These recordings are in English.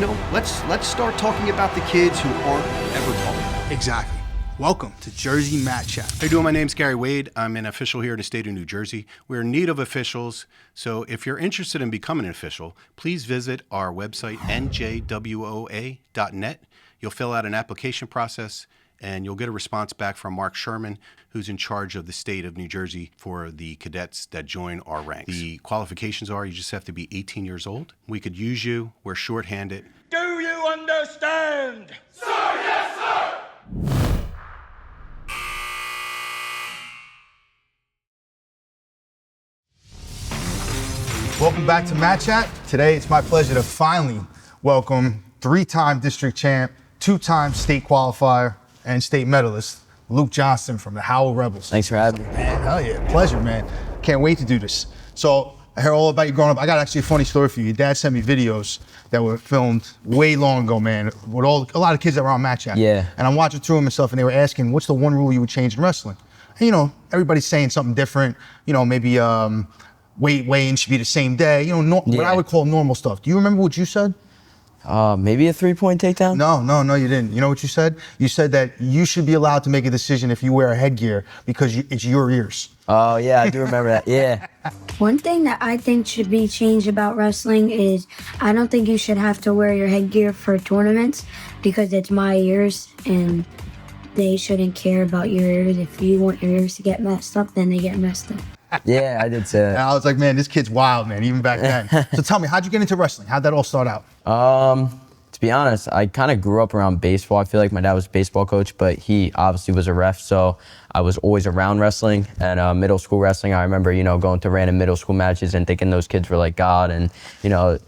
let's start talking about the kids who aren't ever taught. Exactly. Welcome to Jersey Mat Chat. How you doing? My name's Gary Wade. I'm an official here in the state of New Jersey. We're in need of officials, so if you're interested in becoming an official, please visit our website, njwoa.net. You'll fill out an application process, and you'll get a response back from Mark Sherman, who's in charge of the state of New Jersey for the cadets that join our ranks. The qualifications are you just have to be 18 years old. We could use you. We're shorthanded. Do you understand? Sir, yes, sir! Welcome back to Mat Chat. Today, it's my pleasure to finally welcome three-time district champ, two-time state qualifier, and state medalist, Luke Johnston from the Howell Rebels. Thanks for having me. Man, hell yeah, pleasure, man. Can't wait to do this. So, I heard all about you growing up. I got actually a funny story for you. Your dad sent me videos that were filmed way long ago, man, with a lot of kids that were on Mat Chat. Yeah. And I'm watching through them and stuff, and they were asking, what's the one rule you would change in wrestling? And, everybody's saying something different. Maybe weigh-in should be the same day. What I would call normal stuff. Do you remember what you said? Maybe a three-point takedown? No, you didn't. You know what you said? You said that you should be allowed to make a decision if you wear a headgear because it's your ears. Oh, yeah, I do remember that. Yeah. One thing that I think should be changed about wrestling is I don't think you should have to wear your headgear for tournaments because it's my ears and they shouldn't care about your ears. If you want your ears to get messed up, then they get messed up. Yeah, I did say that. And I was like, man, this kid's wild, man, even back then. So tell me, how'd you get into wrestling? How'd that all start out? To be honest, I kind of grew up around baseball. I feel like my dad was a baseball coach, but he obviously was a ref, so I was always around wrestling. And middle school wrestling, I remember, going to random middle school matches and thinking those kids were like God. And,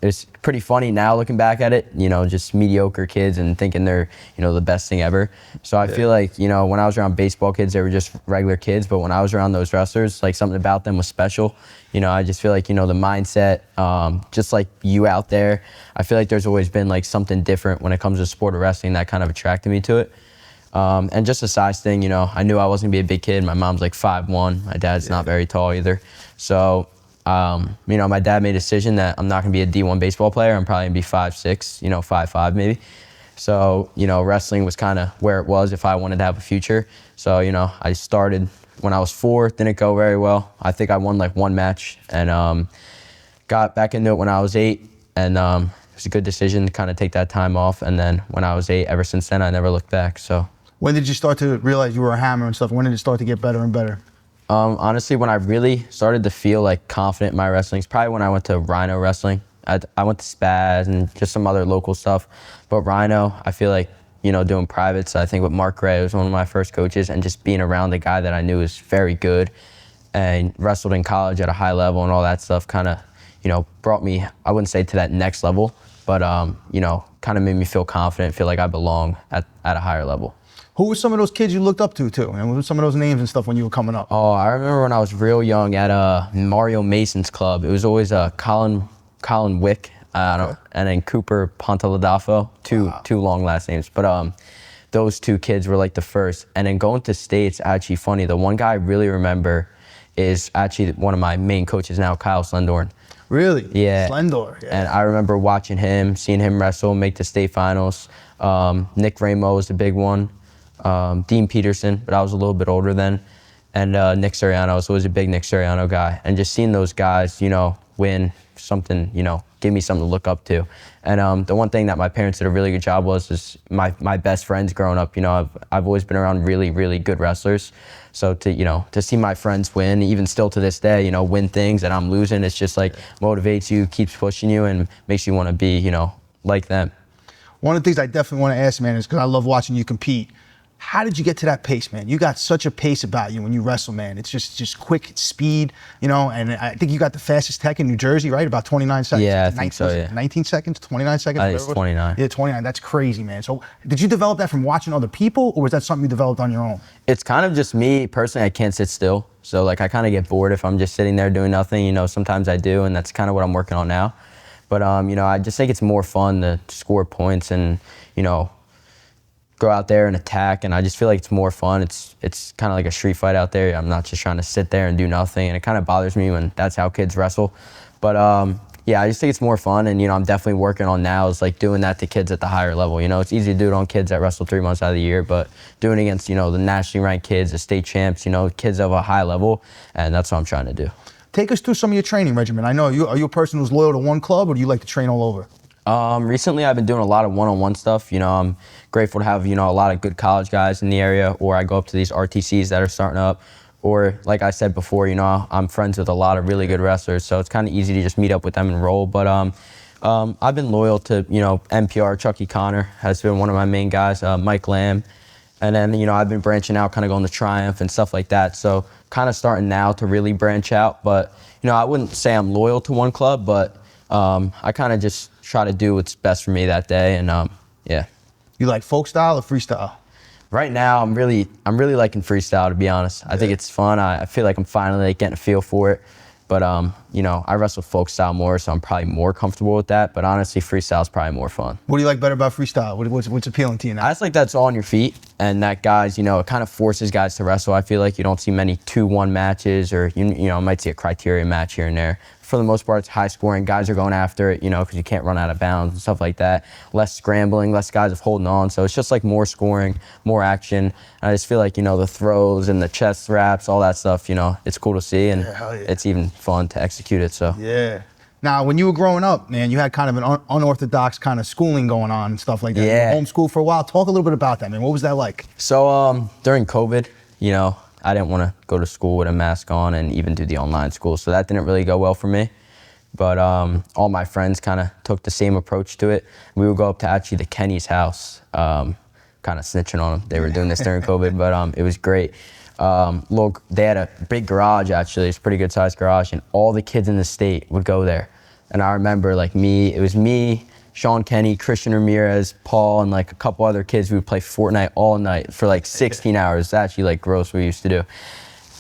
it's pretty funny now looking back at it, just mediocre kids and thinking they're, the best thing ever. So I feel like, when I was around baseball kids, they were just regular kids. But when I was around those wrestlers, like something about them was special. I just feel like, the mindset, just like you out there, I feel like there's always been like something different when it comes to sport of wrestling that kind of attracted me to it. And just a size thing, I knew I wasn't gonna be a big kid. My mom's like 5'1", my dad's not very tall either. So, my dad made a decision that I'm not gonna be a D1 baseball player. I'm probably gonna be 5'6", 5'5" maybe. So, wrestling was kind of where it was if I wanted to have a future. So, I started when I was 4, didn't go very well. I think I won like one match and got back into it when I was 8. And it was a good decision to kind of take that time off. And then when I was 8, ever since then, I never looked back. So. When did you start to realize you were a hammer and stuff? When did it start to get better and better? Honestly, when I really started to feel like confident in my wrestling is probably when I went to Rhino wrestling. I went to Spaz and just some other local stuff. But Rhino, I feel like, doing privates, I think with Mark Gray was one of my first coaches, and just being around a guy that I knew was very good and wrestled in college at a high level and all that stuff kind of, brought me, I wouldn't say to that next level, but, kind of made me feel confident, feel like I belong at a higher level. Who were some of those kids you looked up to, too? And what were some of those names and stuff when you were coming up? Oh, I remember when I was real young at Mario Mason's club. It was always Colin Wick, and then Cooper Ponteladafo, two long last names. But those two kids were like the first. And then going to states, actually funny, the one guy I really remember is actually one of my main coaches now, Kyle Slendorn. Really? Yeah. Slendor, yeah. And I remember watching him, seeing him wrestle, make the state finals. Nick Ramo was the big one. Dean Peterson, but I was a little bit older then. And Nick Suriano, I was always a big Nick Suriano guy. And just seeing those guys, win something, give me something to look up to. And the one thing that my parents did a really good job is my best friends growing up, I've always been around really, really good wrestlers. So to see my friends win, even still to this day, win things that I'm losing, it's just like motivates you, keeps pushing you, and makes you want to be, like them. One of the things I definitely want to ask, man, is because I love watching you compete. How did you get to that pace, man? You got such a pace about you when you wrestle, man. It's just quick, it's speed, and I think you got the fastest tech in New Jersey, right? About 29 seconds. Yeah, I think so, yeah. 19 seconds, 29 seconds? I think it's 29. Yeah, 29. That's crazy, man. So did you develop that from watching other people, or was that something you developed on your own? It's kind of just me, personally, I can't sit still. So I kind of get bored if I'm just sitting there doing nothing. Sometimes I do, and that's kind of what I'm working on now. But, I just think it's more fun to score points and, go out there and attack, and I just feel like it's more fun. It's kind of like a street fight out there. I'm not just trying to sit there and do nothing, and it kind of bothers me when that's how kids wrestle. But yeah, I just think it's more fun, and I'm definitely working on now is like doing that to kids at the higher level. It's easy to do it on kids that wrestle 3 months out of the year, but doing it against the nationally ranked kids, the state champs, kids of a high level, and that's what I'm trying to do. Take us through some of your training regimen. I know are you a person who's loyal to one club, or do you like to train all over? Recently, I've been doing a lot of one-on-one stuff. I'm grateful to have a lot of good college guys in the area, or I go up to these RTCs that are starting up. Or like I said before, I'm friends with a lot of really good wrestlers, so it's kind of easy to just meet up with them and roll. But I've been loyal to NPR. Chucky Connor has been one of my main guys. Mike Lamb, and then I've been branching out, kind of going to Triumph and stuff like that. So kind of starting now to really branch out. But I wouldn't say I'm loyal to one club, but I kind of just try to do what's best for me that day. And yeah. You like folk style or freestyle? Right now, I'm really liking freestyle, to be honest. I think it's fun. I feel like I'm finally getting a feel for it. But I wrestle folk style more, so I'm probably more comfortable with that. But honestly, freestyle is probably more fun. What do you like better about freestyle? What's appealing to you now? I just like that it's all on your feet, and that guys, it kind of forces guys to wrestle. I feel like you don't see many 2-1 matches, or you might see a criteria match here and there. For the most part, it's high scoring. Guys are going after it, because you can't run out of bounds and stuff like that. Less scrambling, less guys holding on. So it's just like more scoring, more action. And I just feel like, the throws and the chest wraps, all that stuff, it's cool to see, and it's even fun to execute it. So yeah. Now, when you were growing up, man, you had kind of an unorthodox kind of schooling going on and stuff like that. Yeah. You were homeschooled for a while. Talk a little bit about that, man. What was that like? So during COVID, I didn't want to go to school with a mask on and even do the online school, so that didn't really go well for me. But all my friends kind of took the same approach to it. We would go up to actually the Kenny's house, kind of snitching on them. They were doing this during COVID, but it was great. They had a big garage, actually. It's a pretty good sized garage, and all the kids in the state would go there. And I remember it was me, Sean Kenny, Christian Ramirez, Paul, and like a couple other kids. We would play Fortnite all night for like 16 hours. It's actually like gross what we used to do.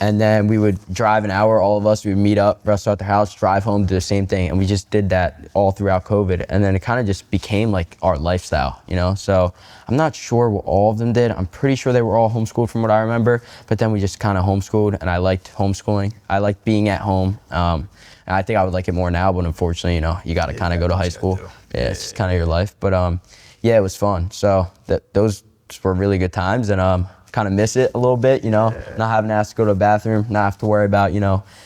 And then we would drive an hour, all of us, we would meet up, wrestle at their house, drive home, do the same thing. And we just did that all throughout COVID. And then it kind of just became like our lifestyle, So I'm not sure what all of them did. I'm pretty sure they were all homeschooled from what I remember. But then we just kind of homeschooled, and I liked homeschooling. I liked being at home. And I think I would like it more now, but unfortunately, you got to kind of go to high school. Yeah, it's just kind of your life. But yeah, it was fun. So those were really good times. And kind of miss it a little bit, not having to ask to go to the bathroom, not have to worry about,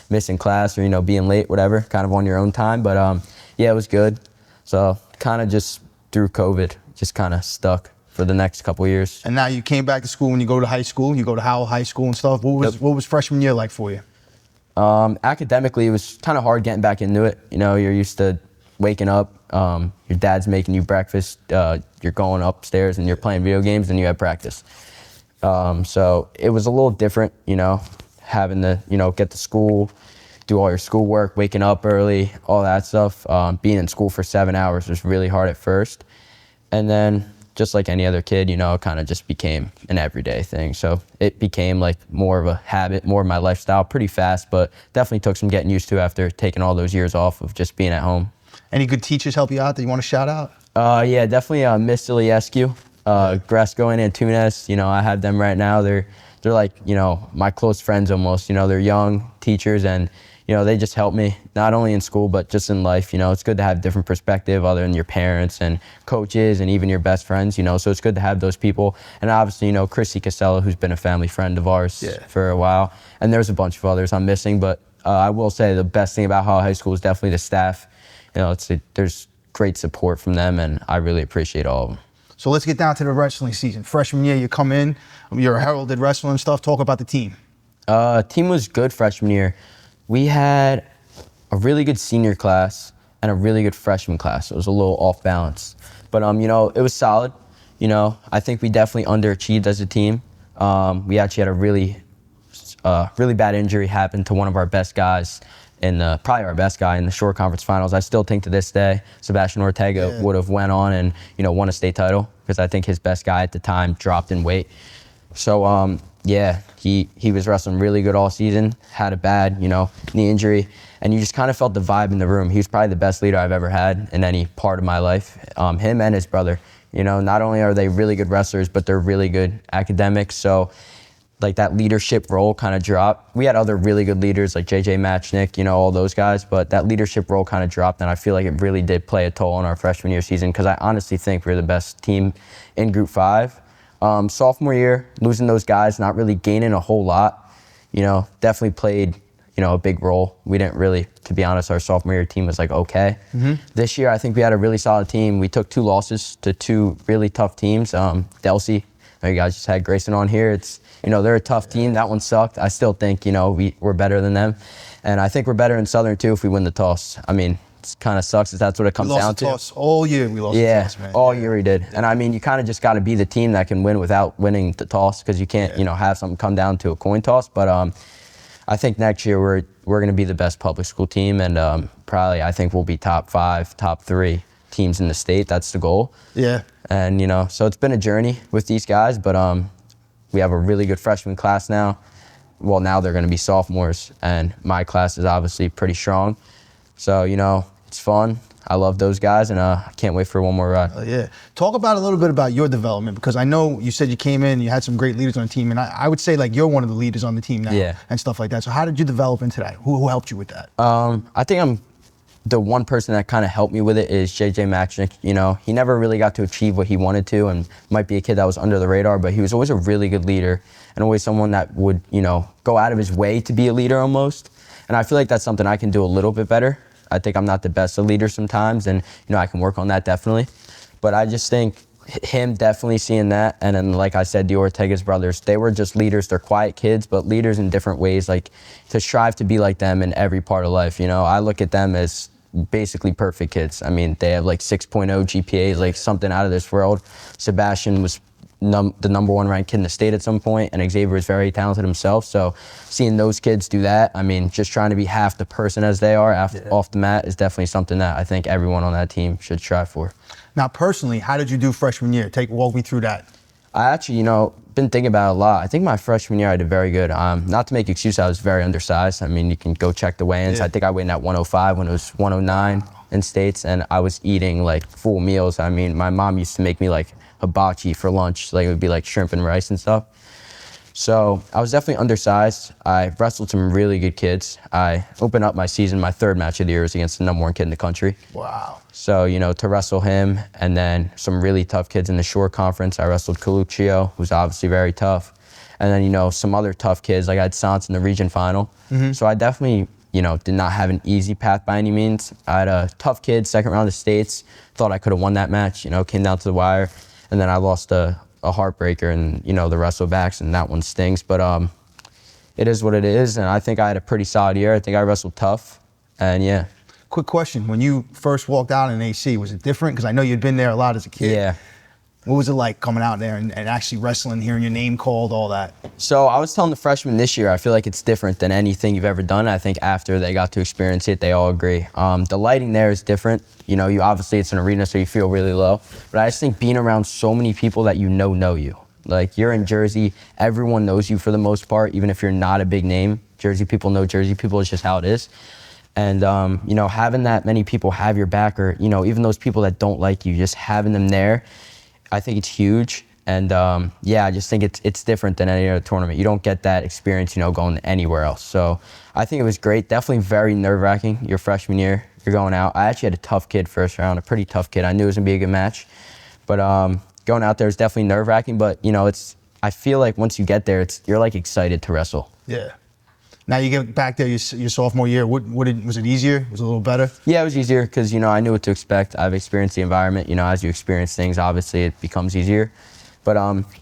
missing class or, being late, whatever, kind of on your own time. But yeah, it was good. So kind of just through COVID, just kind of stuck for the next couple of years. And now you came back to school. When you go to high school, you go to Howell High School and stuff. What was freshman year like for you? Academically, it was kind of hard getting back into it. You're used to waking up, your dad's making you breakfast, you're going upstairs and you're playing video games, and you have practice. So it was a little different, having to, get to school, do all your schoolwork, waking up early, all that stuff. Being in school for 7 hours was really hard at first. And then just like any other kid, it kind of just became an everyday thing. So it became like more of a habit, more of my lifestyle pretty fast, but definitely took some getting used to after taking all those years off of just being at home. Any good teachers help you out that you want to shout out? Yeah, definitely Miss Iliescu. Gresco and Antunes, I have them right now. They're like, my close friends almost. They're young teachers, and they just help me not only in school but just in life. It's good to have different perspective other than your parents and coaches and even your best friends. So it's good to have those people. And obviously, Chrissy Casella, who's been a family friend of ours for a while, and there's a bunch of others I'm missing. But I will say the best thing about Howell High School is definitely the staff. There's great support from them, and I really appreciate all of them. So let's get down to the wrestling season. Freshman year, you come in, you're a heralded wrestler and stuff. Talk about the team. Team was good freshman year. We had a really good senior class and a really good freshman class. It was a little off balance. But, it was solid. I think we definitely underachieved as a team. We actually had a really bad injury happen to one of our best guys, probably our best guy in the short conference finals. I still think to this day, Sebastian Ortega would have went on and, won a state title, because I think his best guy at the time dropped in weight. So, yeah, he was wrestling really good all season, had a bad, knee injury, and you just kind of felt the vibe in the room. He was probably the best leader I've ever had in any part of my life. Him and his brother, not only are they really good wrestlers, but they're really good academics. So like that leadership role kind of dropped. We had other really good leaders like JJ Matchnick, all those guys, but that leadership role kind of dropped, and I feel like it really did play a toll on our freshman year season because I honestly think we're the best team in Group 5. Sophomore year, losing those guys, not really gaining a whole lot, definitely played, a big role. We didn't really, to be honest, our sophomore year team was like okay. This year, I think we had a really solid team. We took 2 losses to 2 really tough teams. Delsey, you guys just had Grayson on here. It's, they're a tough team. That one sucked. I still think, we're better than them. And I think we're better in Southern too if we win the toss. I mean, it kind of sucks if that's what it comes down to. We lost the toss all year. We lost the toss, man. All year we did. And I mean, you kind of just got to be the team that can win without winning the toss because you can't, have something come down to a coin toss. But I think next year we're going to be the best public school team, and probably I think we'll be top 5, top 3 teams in the state. That's the goal. Yeah. And so it's been a journey with these guys, but we have a really good freshman class now. Well, now they're going to be sophomores, and my class is obviously pretty strong. So it's fun. I love those guys, and I can't wait for one more ride. Yeah. Talk about a little bit about your development, because I know you said you came in, you had some great leaders on the team, and I would say like you're one of the leaders on the team now and stuff like that. So how did you develop into that? Who helped you with that? I think I'm the one person that kind of helped me with it is JJ Matchnick. He never really got to achieve what he wanted to, and might be a kid that was under the radar, but he was always a really good leader and always someone that would, go out of his way to be a leader almost. And I feel like that's something I can do a little bit better. I think I'm not the best of leaders sometimes, and I can work on that definitely. But I just think him definitely seeing that, and then like I said, the Ortega's brothers, they were just leaders. They're quiet kids, but leaders in different ways, like to strive to be like them in every part of life. I look at them as basically perfect kids. I mean, they have like 6.0 GPAs, like something out of this world. Sebastian was the number 1 ranked kid in the state at some point, and Xavier is very talented himself. So seeing those kids do that, I mean, just trying to be half the person as they are off the mat is definitely something that I think everyone on that team should strive for. Now, personally, how did you do freshman year? Walk me through that. I actually, been thinking about it a lot. I think my freshman year I did very good. Not to make excuses, I was very undersized. I mean, you can go check the weigh-ins. I think I weighed in at 105 when it was 109 in states, and I was eating like full meals. I mean, my mom used to make me like hibachi for lunch. Like it would be like shrimp and rice and stuff. So I was definitely undersized. I wrestled some really good kids. I opened up my season, my 3rd match of the year was against the number 1 kid in the country. Wow. So, to wrestle him, and then some really tough kids in the shore conference. I wrestled Coluccio, who's obviously very tough. And then, some other tough kids, like I had Sans in the region final. So I definitely, did not have an easy path by any means. I had a tough kid, 2nd round of states. Thought I could have won that match, came down to the wire. And then I lost a heartbreaker and, the wrestlebacks, and that one stings. But it is what it is, and I think I had a pretty solid year. I think I wrestled tough, and yeah. Quick question. When you first walked out in AC, was it different? Because I know you'd been there a lot as a kid. Yeah. What was it like coming out there and actually wrestling, hearing your name called, all that? So I was telling the freshmen this year, I feel like it's different than anything you've ever done. I think after they got to experience it, they all agree. The lighting there is different. You obviously it's an arena, so you feel really low. But I just think being around so many people that know you. Like you're in Jersey, everyone knows you for the most part, even if you're not a big name. Jersey people know Jersey people, it's just how it is. And, having that many people have your back, or, even those people that don't like you, just having them there, I think it's huge. And, I just think it's different than any other tournament. You don't get that experience, going anywhere else. So I think it was great. Definitely very nerve-wracking your freshman year. You're going out. I actually had a tough kid first round, a pretty tough kid. I knew it was going to be a good match. But going out there is definitely nerve-wracking. But, I feel like once you get there, you're, like, excited to wrestle. Yeah. Now you get back there your sophomore year. Was it easier? Was it a little better? Yeah, it was easier because, I knew what to expect. I've experienced the environment. As you experience things, obviously it becomes easier. But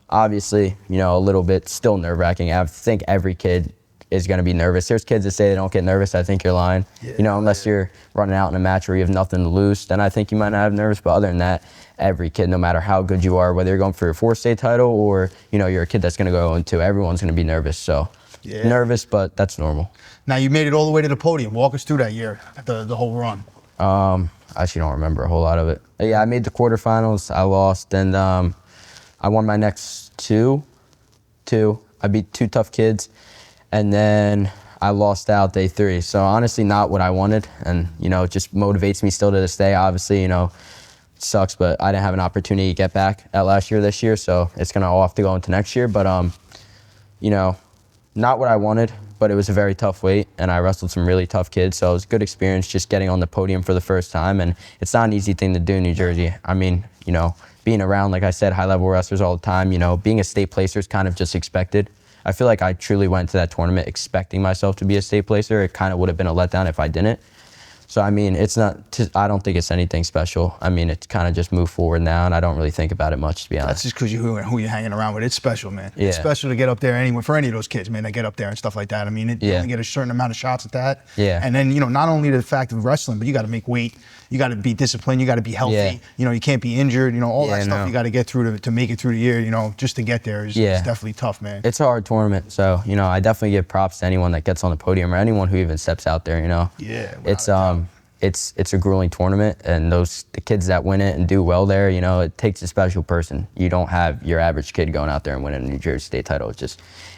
obviously, a little bit still nerve-wracking. I think every kid is going to be nervous. There's kids that say they don't get nervous. I think you're lying. Yeah, unless you're running out in a match where you have nothing to lose, then I think you might not have nervous. But other than that, every kid, no matter how good you are, whether you're going for your 4th state title or, you're a kid that's going to go into, everyone's going to be nervous. So. Yeah. Nervous, but that's normal. Now you made it all the way to the podium. Walk us through that year, the whole run. I actually don't remember a whole lot of it. Yeah, I made the quarterfinals. I lost, and I won my next two. I beat 2 tough kids, and then I lost out day 3. So honestly, not what I wanted, and it just motivates me still to this day. Obviously, it sucks, but I didn't have an opportunity to get back at this year, so it's gonna all have to go into next year. But you know, not what I wanted, but it was a very tough weight, and I wrestled some really tough kids, so it was a good experience just getting on the podium for the first time, and it's not an easy thing to do in New Jersey. I mean, you know, being around, like I said, high-level wrestlers all the time, you know, being a state placer is kind of just expected. I feel like I truly went to that tournament expecting myself to be a state placer. It kind of would have been a letdown if I didn't. So, I mean, I don't think it's anything special. I mean, it's kind of just move forward now, and I don't really think about it much, to be honest. That's just because who you're hanging around with. It's special, man. Yeah. It's special to get up there anywhere for any of those kids, man. They get up there and stuff like that. I mean, you only get a certain amount of shots at that. Yeah. And then, you know, not only the fact of wrestling, but you got to make weight. You got to be disciplined. You got to be healthy. Yeah. You know, you can't be injured. You know, all that stuff no. you got to get through to make it through the year. You know, just to get there is definitely tough, man. It's a hard tournament, so, you know, I definitely give props to anyone that gets on the podium or anyone who even steps out there, you know. Yeah. It's a grueling tournament, and the kids that win it and do well there, you know, it takes a special person. You don't have your average kid going out there and winning a New Jersey State title.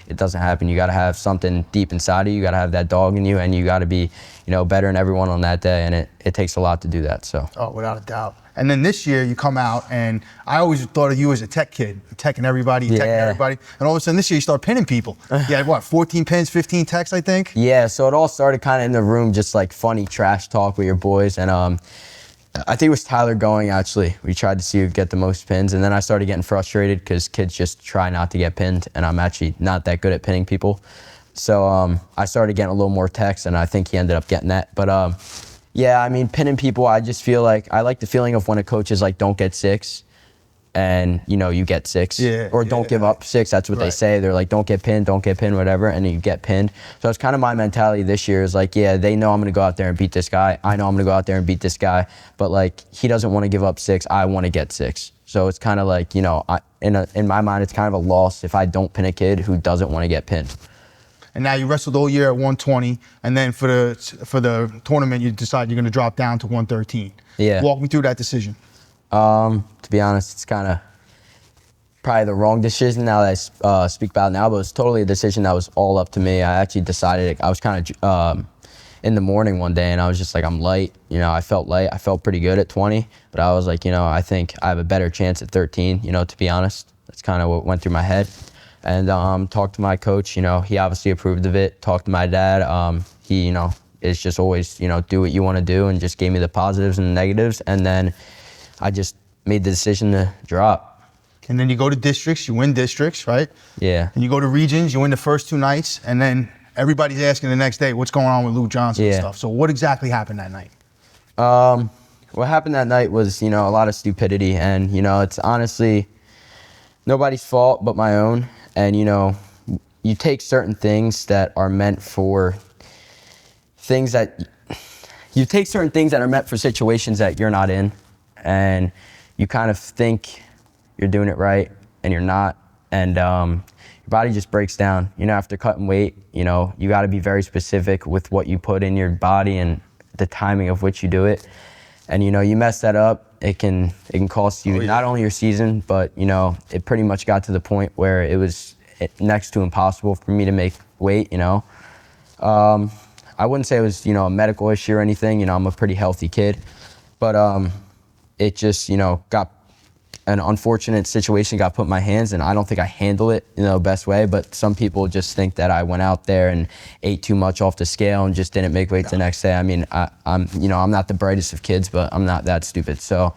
It doesn't happen. You got to have something deep inside of you. You got to have that dog in you, and you got to be, you know, better than everyone on that day, and it takes a lot to do that. So. Oh, without a doubt. And then this year you come out, and I always thought of you as a tech kid, teching everybody, teching everybody. And all of a sudden this year you start pinning people. You had what, 14 pins, 15 techs, I think? Yeah, so it all started kind of in the room, just like funny trash talk with your boys. And I think it was Tyler going, actually. We tried to see who could get the most pins. And then I started getting frustrated because kids just try not to get pinned. And I'm actually not that good at pinning people. So I started getting a little more techs, and I think he ended up getting that. But yeah, I mean, pinning people, I just feel like, I like the feeling of when a coach is like, don't get 6, and, you know, you get 6. Or don't give up 6, that's what they say. They're like, don't get pinned, whatever, and you get pinned. So it's kind of my mentality this year is like, yeah, they know I'm going to go out there and beat this guy. I know I'm going to go out there and beat this guy. But, like, he doesn't want to give up 6. I want to get 6. So it's kind of like, you know, in my mind, it's kind of a loss if I don't pin a kid who doesn't want to get pinned. And now you wrestled all year at 120, and then for the tournament, you decide you're going to drop down to 113. Yeah. Walk me through that decision. To be honest, it's kind of probably the wrong decision now that I speak about it now, but it's totally a decision that was all up to me. I actually decided, I was kind of in the morning one day, and I was just like, I'm light. You know, I felt light. I felt pretty good at 20, but I was like, you know, I think I have a better chance at 13, you know, to be honest. That's kind of what went through my head. And talked to my coach, you know, he obviously approved of it. Talked to my dad. He, you know, is just always, you know, do what you want to do, and just gave me the positives and the negatives. And then I just made the decision to drop. And then you go to districts, you win districts, right? Yeah. And you go to regions, you win the first 2 nights, and then everybody's asking the next day, what's going on with Luke Johnston and stuff. So what exactly happened that night? What happened that night was, you know, a lot of stupidity. And, you know, it's honestly nobody's fault but my own. And, you know, you take certain things that are meant for situations that you're not in, and you kind of think you're doing it right, and you're not. And your body just breaks down. You know, after cutting weight, you know, you got to be very specific with what you put in your body and the timing of which you do it. And, you know, you mess that up, it can cost you not only your season, but, you know, it pretty much got to the point where it was next to impossible for me to make weight, you know. I wouldn't say it was, you know, a medical issue or anything. You know, I'm a pretty healthy kid. But it just, you know, got an unfortunate situation got put in my hands, and I don't think I handle it, you know, best way. But some people just think that I went out there and ate too much off the scale and just didn't make weight the next day. I mean, I'm, you know, I'm not the brightest of kids, but I'm not that stupid. So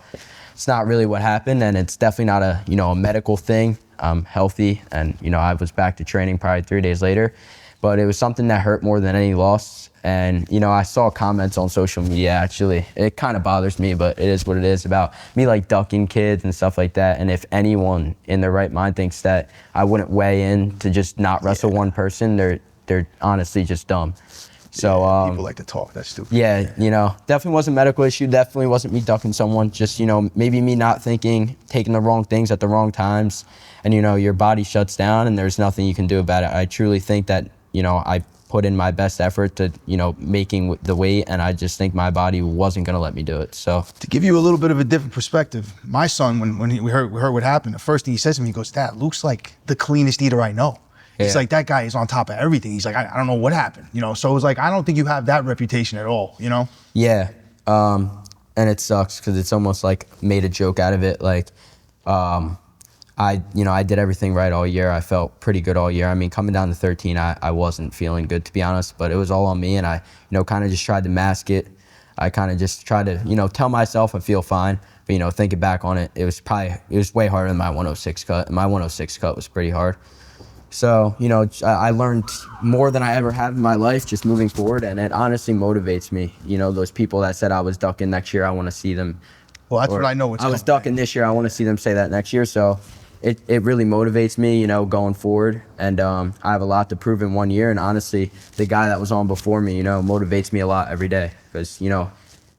it's not really what happened, and it's definitely not a, you know, a medical thing. I'm healthy, and, you know, I was back to training probably 3 days later. But it was something that hurt more than any loss. And, you know, I saw comments on social media, actually. It kind of bothers me, but it is what it is, about me, like, ducking kids and stuff like that. And if anyone in their right mind thinks that I wouldn't weigh in to just not wrestle one person, they're honestly just dumb. So people like to talk. That's stupid. Yeah, you know, definitely wasn't a medical issue. Definitely wasn't me ducking someone. Just, you know, maybe me not thinking, taking the wrong things at the wrong times. And, you know, your body shuts down, and there's nothing you can do about it. I truly think that, you know, I put in my best effort to, you know, making the weight, and I just think my body wasn't going to let me do it. So to give you a little bit of a different perspective, my son, when we heard what happened, the first thing he says to me, he goes, "Dad, Luke's like the cleanest eater I know." He's like, that guy is on top of everything. He's like, I don't know what happened, you know? So it was like, I don't think you have that reputation at all, you know? Yeah, and it sucks because it's almost like made a joke out of it. Like, I I did everything right all year. I felt pretty good all year. I mean, coming down to 13, I wasn't feeling good, to be honest, but it was all on me, and I, kind of just tried to mask it. I kind of just tried to, tell myself I feel fine, but, thinking back on it, it was way harder than my 106 cut. My 106 cut was pretty hard. So, I learned more than I ever have in my life just moving forward, and it honestly motivates me. Those people that said I was ducking next year, I want to see them. Well, that's what I know. I was ducking this year, I want to see them say that next year. So it really motivates me, going forward. And I have a lot to prove in 1 year. And honestly, the guy that was on before me, motivates me a lot every day. Because,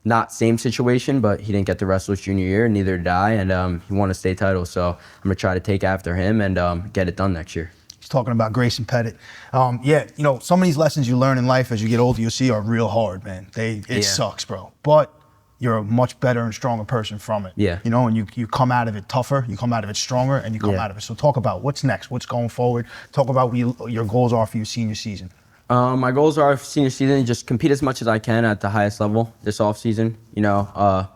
not same situation, but he didn't get to wrestle his junior year, neither did I. And he won a state title. So I'm going to try to take after him and get it done next year. Talking about Grayson Pettit. Some of these lessons you learn in life as you get older, you'll see are real hard, man. It sucks, bro. But you're a much better and stronger person from it. Yeah. And you come out of it tougher, you come out of it stronger, and you come out of it. So talk about what's next, what's going forward. Talk about what your goals are for your senior season. My goals are for senior season, just compete as much as I can at the highest level this off season.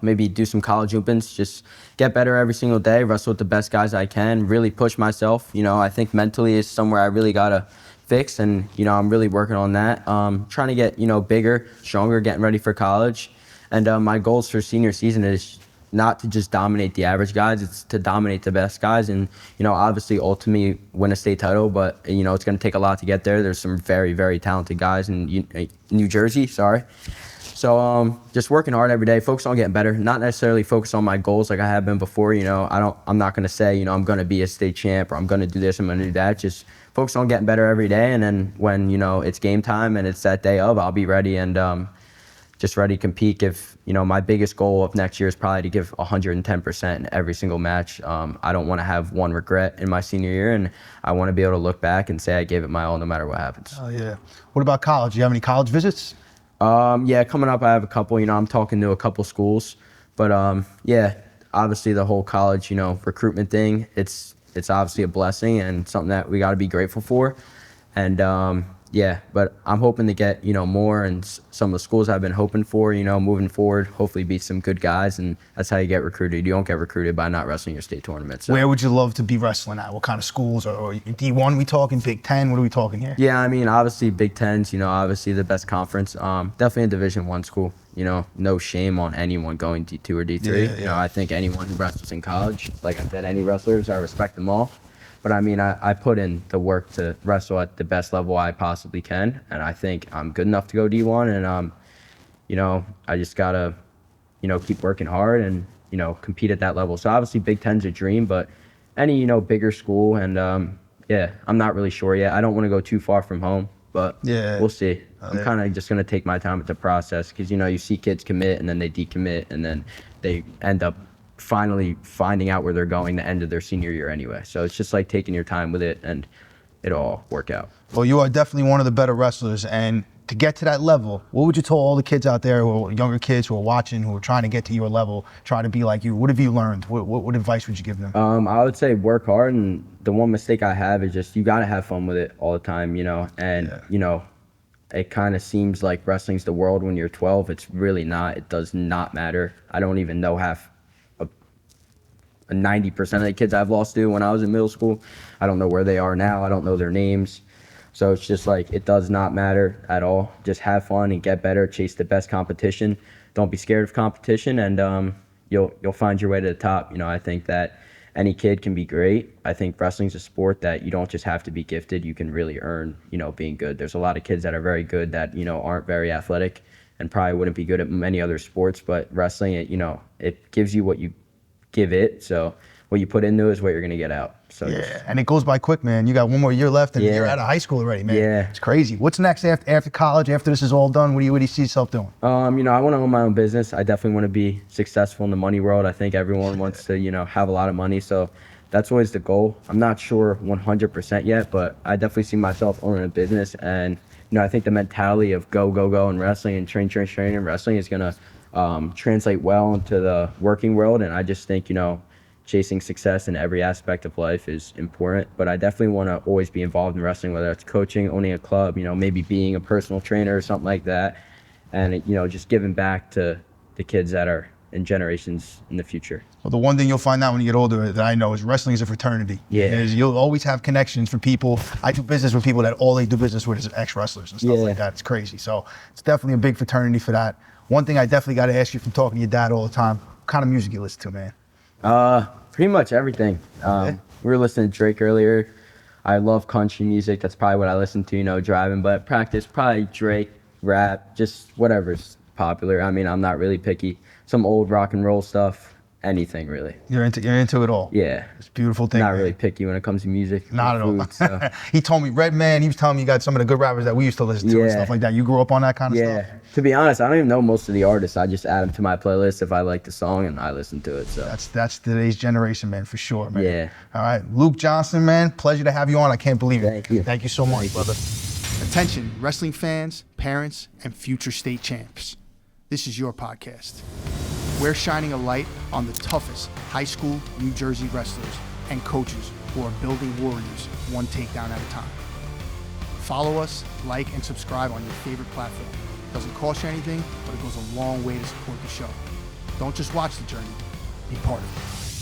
Maybe do some college opens, just get better every single day, wrestle with the best guys I can, really push myself. I think mentally is somewhere I really gotta fix, and I'm really working on that. Trying to get bigger, stronger, getting ready for college. And my goals for senior season is not to just dominate the average guys, it's to dominate the best guys and, obviously ultimately win a state title, but, it's going to take a lot to get there. There's some very, very talented guys in New Jersey, So just working hard every day, focus on getting better, not necessarily focus on my goals like I have been before. I'm not going to say, I'm going to be a state champ or I'm going to do this, I'm going to do that. Just focus on getting better every day. And then when, it's game time and it's that day of, I'll be ready and just ready to compete. My biggest goal of next year is probably to give 110% in every single match. I don't want to have one regret in my senior year, and I want to be able to look back and say I gave it my all no matter what happens. Oh, yeah. What about college? Do you have any college visits? Yeah, coming up I have a couple. I'm talking to a couple schools. But, obviously the whole college, recruitment thing, it's obviously a blessing and something that we got to be grateful for. And, but I'm hoping to get, more, and some of the schools I've been hoping for, moving forward, hopefully beat some good guys, and that's how you get recruited. You don't get recruited by not wrestling your state tournament. So. Where would you love to be wrestling at? What kind of schools? Or D1 we talking, Big Ten? What are we talking here? Yeah, obviously Big Ten's, obviously the best conference. Definitely a Division I school. No shame on anyone going D2 or D3. Yeah. I think anyone who wrestles in college, like I said, any wrestlers, I respect them all. But I put in the work to wrestle at the best level I possibly can, and I think I'm good enough to go D1. And I just gotta, keep working hard and compete at that level. So obviously Big Ten's a dream, but any bigger school, and I'm not really sure yet. I don't want to go too far from home, but we'll see. I'm kind of just gonna take my time with the process because you see kids commit and then they decommit and then they end up finally finding out where they're going the end of their senior year anyway. So it's just like taking your time with it and it'll all work out. Well, you are definitely one of the better wrestlers, and to get to that level, what would you tell all the kids out there, who are younger kids who are watching, who are trying to get to your level, trying to be like you? What have you learned? What advice would you give them? I would say work hard, and the one mistake I have is just you got to have fun with it all the time, and it kind of seems like wrestling's the world when you're 12. It's really not. It does not matter. I don't even know 90% of the kids I've lost to when I was in middle school. I don't know where they are now. I don't know their names. So it's just like, it does not matter at all. Just have fun and get better, chase the best competition. Don't be scared of competition, and you'll find your way to the top. I think that any kid can be great. I think wrestling's a sport that you don't just have to be gifted. You can really earn, being good. There's a lot of kids that are very good that, aren't very athletic and probably wouldn't be good at many other sports, but wrestling, it gives you what you give it. So what you put into is what you're going to get out. So and it goes by quick, man. You got one more year left and you're out of high school already, man. Yeah. It's crazy. What's next after college, after this is all done? What do you see yourself doing? I want to own my own business. I definitely want to be successful in the money world. I think everyone wants to, have a lot of money. So that's always the goal. I'm not sure 100% yet, but I definitely see myself owning a business. And, I think the mentality of go in wrestling and train in wrestling is going to translate well into the working world. And I just think, chasing success in every aspect of life is important, but I definitely want to always be involved in wrestling, whether it's coaching, owning a club, maybe being a personal trainer or something like that. And, just giving back to the kids that are, in generations in the future. Well, the one thing you'll find out when you get older that I know is wrestling is a fraternity. Yeah. You'll always have connections for people. I do business with people that all they do business with is ex-wrestlers and stuff like that. It's crazy. So it's definitely a big fraternity for that. One thing I definitely got to ask you from talking to your dad all the time, what kind of music you listen to, man? Pretty much everything. We were listening to Drake earlier. I love country music. That's probably what I listen to, you know, driving. But practice, probably Drake, rap, just whatever's popular. I mean, I'm not really picky. Some old rock and roll stuff, anything really. You're into it all. Yeah. It's a beautiful thing. Not man. really picky when it comes to music. Not at all. Food, so. He told me, Redman, he was telling me you got some of the good rappers that we used to listen to and stuff like that. You grew up on that kind of stuff? Yeah. To be honest, I don't even know most of the artists. I just add them to my playlist if I like the song and I listen to it. So that's today's generation, man, for sure, man. Yeah. All right, Luke Johnston, man, pleasure to have you on. I can't believe it. Thank you. Thank you so much, Thank you. brother. Attention, wrestling fans, parents, and future state champs. This is your podcast. We're shining a light on the toughest high school New Jersey wrestlers and coaches who are building warriors one takedown at a time. Follow us, like, and subscribe on your favorite platform. It doesn't cost you anything, but it goes a long way to support the show. Don't just watch the journey, be part of it.